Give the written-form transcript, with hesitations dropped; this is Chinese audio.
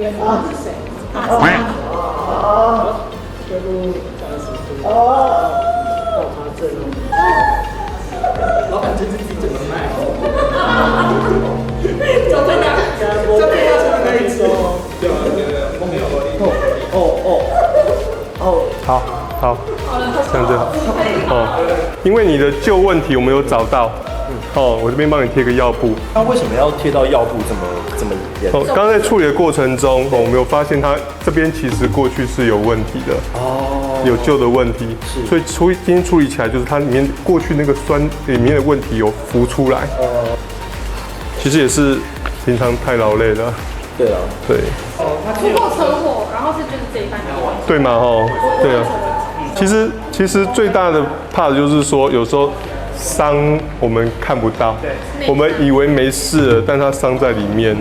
原本是谁？老板就是自己怎么卖？就这样，就这样才可以说。对啊，我没有好，这样子哦，因为你的旧问题我们有找到，我这边帮你贴个药布。那为什么要贴到药布这么严重？刚刚在处理的过程中，我们有发现它这边其实过去是有问题的，有旧的问题，所以今天处理起来就是它里面过去那个酸里面的问题有浮出来。其实也是平常太劳累了。对啊，对。出过车祸，然后是就是这一半的问题。对嘛对啊。其实最大的怕的就是说，有时候伤我们看不到，我们以为没事了，但它伤在里面。